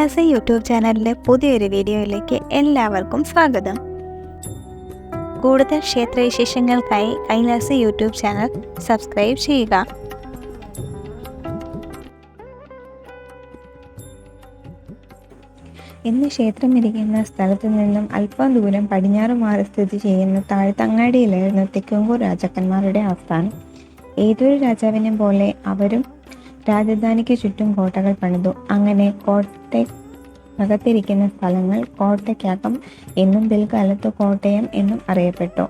Kailasa YouTube ചാനലിൻ്റെ പുതിയൊരു വീഡിയോയിലേക്ക് എല്ലാവർക്കും സ്വാഗതം. കൂടുതൽ ക്ഷേത്രവിശേഷങ്ങൾക്കായി കൈലാസ യൂട്യൂബ് ചാനൽ സബ്സ്ക്രൈബ് ചെയ്യുക. ഇന്ന് ക്ഷേത്രം ഇരിക്കുന്ന സ്ഥലത്തു നിന്നും അല്പം ദൂരം പടിഞ്ഞാറ് മാറി സ്ഥിതി ചെയ്യുന്ന താഴ്ത്തങ്ങാടിയിലായിരുന്നു തെക്കുംകൂർ രാജാക്കന്മാരുടെ ആസ്ഥാനം. ഏതൊരു രാജാവിനെ പോലെ അവരും രാജധാനിക്ക് ചുറ്റും കോട്ടകൾ പണിതു. അങ്ങനെ കോട്ടയ്ക്കകത്തിരിക്കുന്ന സ്ഥലങ്ങൾ കോട്ടയ്ക്കകം എന്നും പിൽക്കാലത്ത് കോട്ടയം എന്നും അറിയപ്പെട്ടു.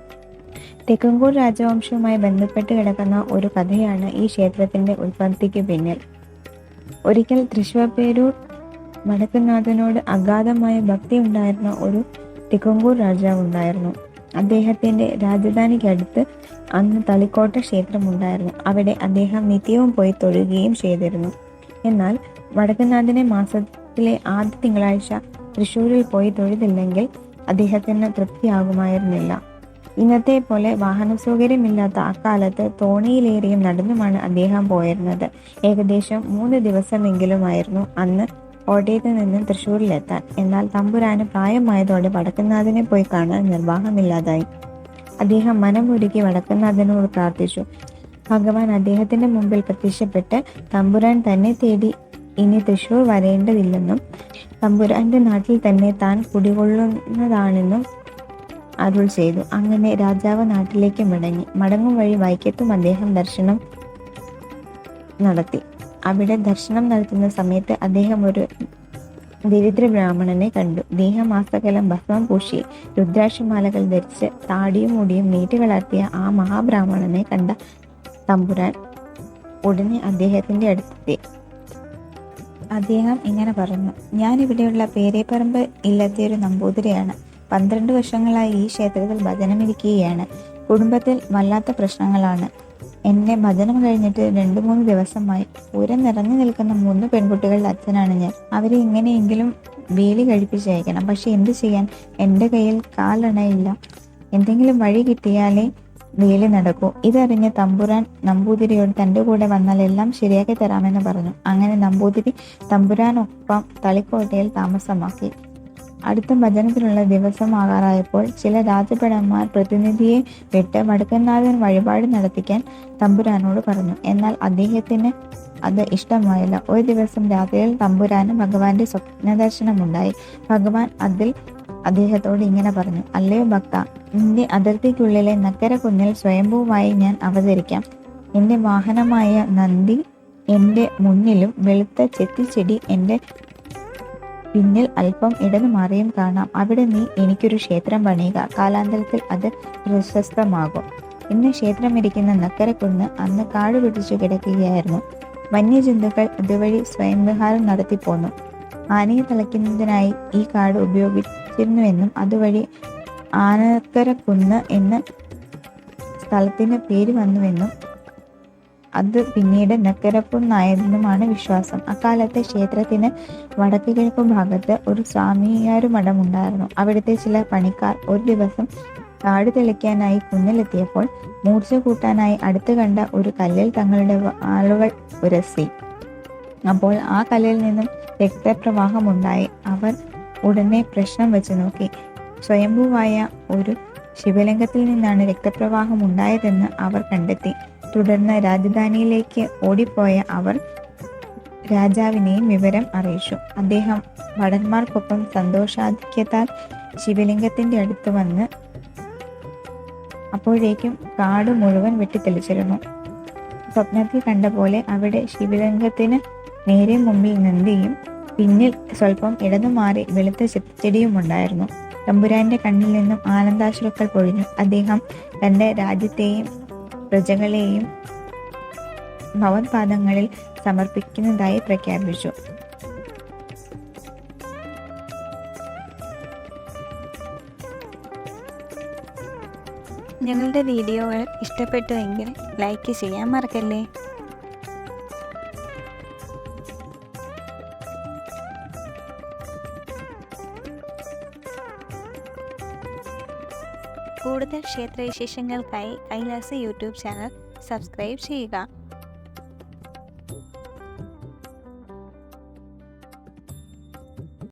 തെക്കുംകൂർ രാജവംശവുമായി ബന്ധപ്പെട്ട് കിടക്കുന്ന ഒരു കഥയാണ് ഈ ക്ഷേത്രത്തിന്റെ ഉത്പത്തിക്ക് പിന്നിൽ. ഒരിക്കൽ തൃശ്ശൂർപേരൂർ വടക്കുംനാഥനോട് അഗാധമായ ഭക്തി ഉണ്ടായിരുന്ന ഒരു തെക്കുംകൂർ രാജാവ് ഉണ്ടായിരുന്നു. അദ്ദേഹത്തിന്റെ രാജധാനിക്കടുത്ത് അന്ന് തളിക്കോട്ട ക്ഷേത്രമുണ്ടായിരുന്നു. അവിടെ അദ്ദേഹം നിത്യവും പോയി തൊഴുകയും ചെയ്തിരുന്നു. എന്നാൽ വടക്കുംനാഥനെ മാസത്തിലെ ആദ്യ തിങ്കളാഴ്ച തൃശ്ശൂരിൽ പോയി തൊഴുതില്ലെങ്കിൽ അദ്ദേഹത്തിന് തൃപ്തിയാകുമായിരുന്നില്ല. ഇന്നത്തെ പോലെ വാഹന സൗകര്യമില്ലാത്ത അക്കാലത്ത് തോണിയിലേറിയും നടന്നുമാണ് അദ്ദേഹം പോയിരുന്നത്. ഏകദേശം 3 ദിവസമെങ്കിലുമായിരുന്നു അന്ന് കോട്ടയത്ത് നിന്നും തൃശ്ശൂരിലെത്താൻ. എന്നാൽ തമ്പുരാന് പ്രായമായതോടെ വടക്കുംനാഥനെ പോയി കാണാൻ നിർവാഹമില്ലാതായി. അദ്ദേഹം മനമൊരുക്കി വടക്കുംനാഥനോട് പ്രാർത്ഥിച്ചു. ഭഗവാൻ അദ്ദേഹത്തിന്റെ മുമ്പിൽ പ്രത്യക്ഷപ്പെട്ട് തമ്പുരാൻ തന്നെ തേടി ഇനി തൃശ്ശൂർ വരേണ്ടതില്ലെന്നും തമ്പുരാന്റെ നാട്ടിൽ തന്നെ താൻ കുടികൊള്ളുന്നതാണെന്നും അരുൾ ചെയ്തു. അങ്ങനെ രാജാവ് നാട്ടിലേക്ക് മടങ്ങും വഴി വൈക്കത്തും അദ്ദേഹം ദർശനം നടത്തി. അവിടെ ദർശനം നടത്തുന്ന സമയത്ത് അദ്ദേഹം ഒരു ദരിദ്ര ബ്രാഹ്മണനെ കണ്ടു. ദേഹമാസകലം ഭസ്മം പൂശി രുദ്രാക്ഷമാലകൾ ധരിച്ച് താടിയും മുടിയും നീട്ടി വളർത്തിയ ആ മഹാബ്രാഹ്മണനെ കണ്ട തമ്പുരാൻ ഉടനെ അദ്ദേഹത്തിന്റെ അടുത്തെത്തി. അദ്ദേഹം ഇങ്ങനെ പറഞ്ഞു: ഞാനിവിടെയുള്ള പേരേപ്പറമ്പ് ഇല്ലത്തെ ഒരു നമ്പൂതിരിയാണ്. 12 വർഷങ്ങളായി ഈ ക്ഷേത്രത്തിൽ ഭജനമിരിക്കുകയാണ്. കുടുംബത്തിൽ വല്ലാത്ത പ്രശ്നങ്ങളാണ്. എന്നെ ഭജനം കഴിഞ്ഞിട്ട് 2-3 ദിവസമായി. പൂരം നിറഞ്ഞു നിൽക്കുന്ന 3 പെൺകുട്ടികളുടെ അച്ഛനാണ് ഞാൻ. അവരെ എങ്ങനെയെങ്കിലും വേലി കഴിപ്പിച്ചയക്കണം. പക്ഷെ എന്തു ചെയ്യാൻ? എൻ്റെ കയ്യിൽ കാലണയില്ല. എന്തെങ്കിലും വഴി കിട്ടിയാലേ വേലി നടക്കൂ. ഇതറിഞ്ഞ തമ്പുരാൻ നമ്പൂതിരിയോട് തൻ്റെ കൂടെ വന്നാൽ എല്ലാം ശരിയാക്കി തരാമെന്ന് പറഞ്ഞു. അങ്ങനെ നമ്പൂതിരി തമ്പുരാനൊപ്പം തളിക്കോട്ടയിൽ താമസമാക്കി. അടുത്ത ഭജനത്തിനുള്ള ദിവസമാകാറായപ്പോൾ ചില രാജഭടന്മാർ പ്രതിനിധിയെ വിട്ട് വടക്കുംനാഥൻ വഴിപാട് നടത്തിക്കാൻ തമ്പുരാനോട് പറഞ്ഞു. എന്നാൽ അദ്ദേഹത്തിന് അത് ഇഷ്ടമായില്ല. ഒരു ദിവസം രാത്രിയിൽ തമ്പുരാന് ഭഗവാന്റെ സ്വപ്നദർശനമുണ്ടായി. ഭഗവാൻ അതിൽ അദ്ദേഹത്തോട് ഇങ്ങനെ പറഞ്ഞു: അല്ലയോ ഭക്ത, നിന്റെ അതിർത്തിക്കുള്ളിലെ നക്കര കുന്നിൽ സ്വയംഭൂവായി ഞാൻ അവതരിക്കാം. എന്റെ വാഹനമായ നന്ദി എന്റെ മുന്നിലും വെളുത്ത ചെത്തിച്ചെടി എന്റെ പിന്നിൽ അല്പം ഇടതു മാറിയും കാണാം. അവിടെ നീ എനിക്കൊരു ക്ഷേത്രം പണിയുക. കാലാന്തരത്തിൽ അത് പ്രശസ്തമാകും. ഇന്ന് ക്ഷേത്രമിരിക്കുന്ന നക്കരക്കുന്ന് അന്ന് കാട് പിടിച്ചു കിടക്കുകയായിരുന്നു. വന്യജന്തുക്കൾ അതുവഴി സ്വയംവിഹാരം നടത്തിപ്പോന്നു. ആനയെ തളയ്ക്കുന്നതിനായി ഈ കാട് ഉപയോഗിച്ചിരുന്നുവെന്നും അതുവഴി ആനക്കരക്കുന്ന് എന്ന സ്ഥലത്തിന് പേര് വന്നുവെന്നും അത് പിന്നീട് നക്കരക്കുന്നായെന്നുമാണ് വിശ്വാസം. അക്കാലത്തെ ക്ഷേത്രത്തിന് വടക്ക് കിഴക്ക് ഭാഗത്ത് ഒരു സ്വാമിയാരു മഠമുണ്ടായിരുന്നു. അവിടുത്തെ ചില പണിക്കാർ ഒരു ദിവസം കാട് തെളിക്കാനായി കുന്നിലെത്തിയപ്പോൾ മൂർച്ച കൂട്ടാനായി അടുത്ത് കണ്ട ഒരു കല്ലിൽ തങ്ങളുടെ വാളുകൾ ഉരസി. അപ്പോൾ ആ കല്ലിൽ നിന്നും രക്തപ്രവാഹമുണ്ടായി. അവർ ഉടനെ പ്രശ്നം വെച്ച് നോക്കി. സ്വയംഭൂവായ ഒരു ശിവലിംഗത്തിൽ നിന്നാണ് രക്തപ്രവാഹം ഉണ്ടായതെന്ന് അവർ കണ്ടെത്തി. തുടർന്ന് രാജധാനിയിലേക്ക് ഓടിപ്പോയ അവർ രാജാവിനെയും വിവരം അറിയിച്ചു. അദ്ദേഹം ഭടന്മാർക്കൊപ്പം സന്തോഷാധിക്യത്താൽ ശിവലിംഗത്തിന്റെ അടുത്ത് വന്ന് അപ്പോഴേക്കും കാട് മുഴുവൻ വെട്ടിത്തെളിച്ചിരുന്നു. സ്വപ്നത്തിൽ കണ്ട പോലെ അവിടെ ശിവലിംഗത്തിന് നേരെ മുമ്പിൽ നന്ദിയും പിന്നിൽ സ്വല്പം ഇടതുമാറി വെളുത്ത ചെത്തിച്ചെടിയും ഉണ്ടായിരുന്നു. തമ്പുരാന്റെ കണ്ണിൽ നിന്നും ആനന്ദാശ്രുക്കൾ പൊഴിഞ്ഞു. അദ്ദേഹം തന്റെ രാജ്യത്തെയും പ്രജകളെയും ഭഗവത്പാദങ്ങളിൽ സമർപ്പിക്കുന്നതായി പ്രഖ്യാപിച്ചു. ഞങ്ങളുടെ വീഡിയോകൾ ഇഷ്ടപ്പെട്ടുവെങ്കിൽ ലൈക്ക് ചെയ്യാൻ മറക്കല്ലേ. കൂടുതൽ ക്ഷേത്രവിശേഷങ്ങൾക്കായി കൈലാസ യൂട്യൂബ് ചാനൽ സബ്സ്ക്രൈബ് ചെയ്യുക.